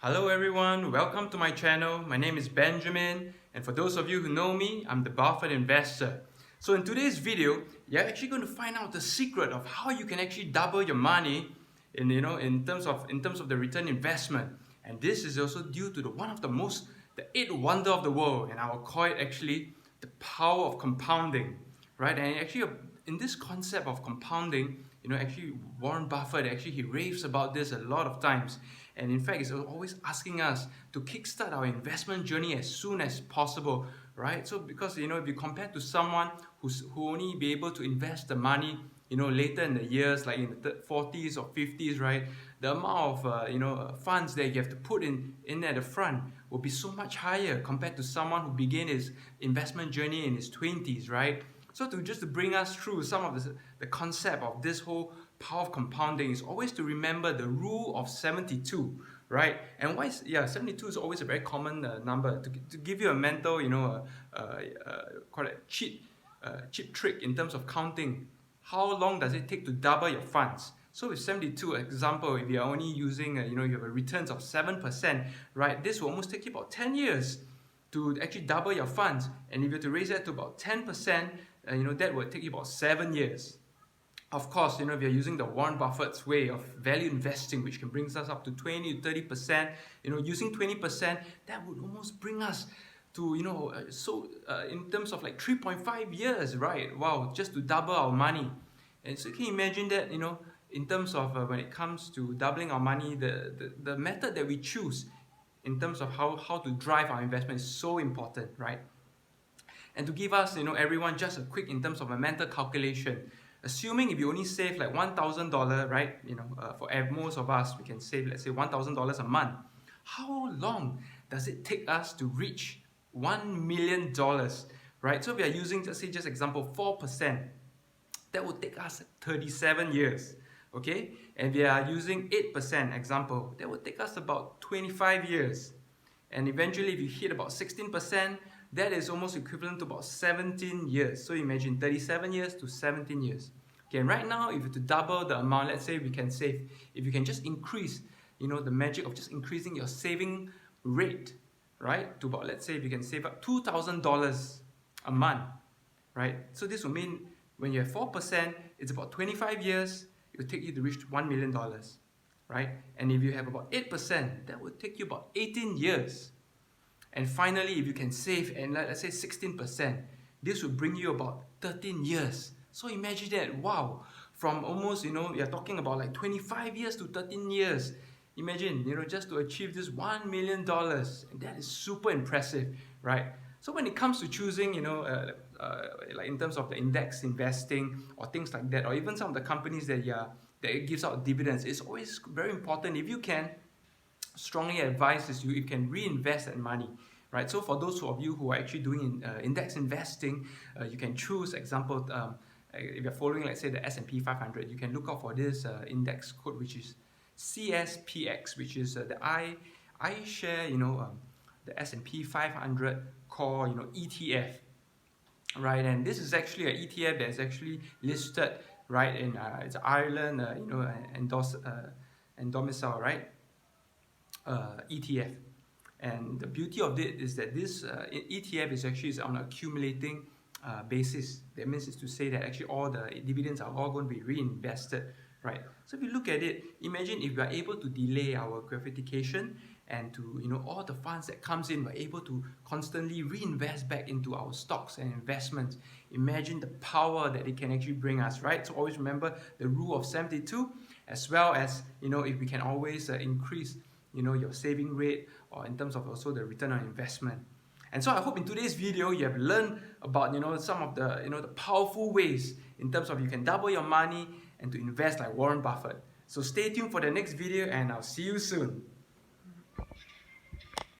Hello everyone, welcome to my channel. My name is Benjamin, and for those of you who know me, I'm the Buffett investor. So in today's video, you're actually going to find out the secret of how you can actually double your money in terms of the return investment. And this is also due to the eighth wonder of the world, and I will call it actually the power of compounding, right? And actually in this concept of compounding, actually Warren Buffett he raves about this a lot of times, and in fact he's always asking us to kickstart our investment journey as soon as possible, right? So because if you compare to someone who only be able to invest the money later in the years, like in the 40s or 50s, right, the amount of funds that you have to put in at the front will be so much higher compared to someone who began his investment journey in his 20s, right? So to bring us through some of the concept of this whole power of compounding is always to remember the rule of 72, right? And 72 is always a very common number to give you a mental, call it cheap trick in terms of counting. How long does it take to double your funds? So with 72, example, if you're only using, you have a returns of 7%, right? This will almost take you about 10 years to actually double your funds. And if you have to raise that to about 10%, that would take you about 7 years. Of course, if you're using the Warren Buffett's way of value investing, which can bring us up to 20 to 30%, using 20%, that would almost bring us to, in terms of like 3.5 years, right? Wow, just to double our money. And so can you imagine that, in terms of when it comes to doubling our money, the method that we choose in terms of how to drive our investment is so important, right? And to give us, everyone just a quick in terms of a mental calculation, assuming if you only save like $1,000, right? For most of us, we can save, let's say, $1,000 a month. How long does it take us to reach $1 million, right? So if we are using, let's say, just example, 4%, that would take us 37 years, okay? And we are using 8%, example, that would take us about 25 years. And eventually, if you hit about 16%, that is almost equivalent to about 17 years. So imagine 37 years to 17 years. Okay, and right now, if you to double the amount, let's say we can save, if you can just increase, the magic of just increasing your saving rate, right, to about, let's say, if you can save up $2,000 a month, right? So this will mean when you have 4%, it's about 25 years, it will take you to reach $1 million, right? And if you have about 8%, that would take you about 18 years. And finally, if you can save, and let's say 16%, this will bring you about 13 years. So imagine that, wow, from almost, you're talking about like 25 years to 13 years. Imagine, just to achieve this $1 million, and that is super impressive, right? So when it comes to choosing, like in terms of the index investing or things like that, or even some of the companies that it gives out dividends, it's always very important. If you can, strongly advise you can reinvest that money, right? So for those of you who are actually doing index investing, you can choose, example, if you're following, let's say, the S&P 500, you can look out for this index code, which is CSPX, which is the iShare, the S&P 500 core, ETF, right? And this is actually an ETF that is actually listed, right, in it's Ireland, and domicile, right? ETF. And the beauty of it is that this ETF is actually on an accumulating basis. That means it's to say that actually all the dividends are all going to be reinvested, right? So if you look at it, imagine if we are able to delay our gratification and to, all the funds that comes in, we're able to constantly reinvest back into our stocks and investments. Imagine the power that it can actually bring us, right? So always remember the rule of 72, as well as, if we can always increase your saving rate, or in terms of also the return on investment. And so I hope in today's video you have learned about some of the the powerful ways in terms of you can double your money and to invest like Warren Buffett. So stay tuned for the next video, and I'll see you soon.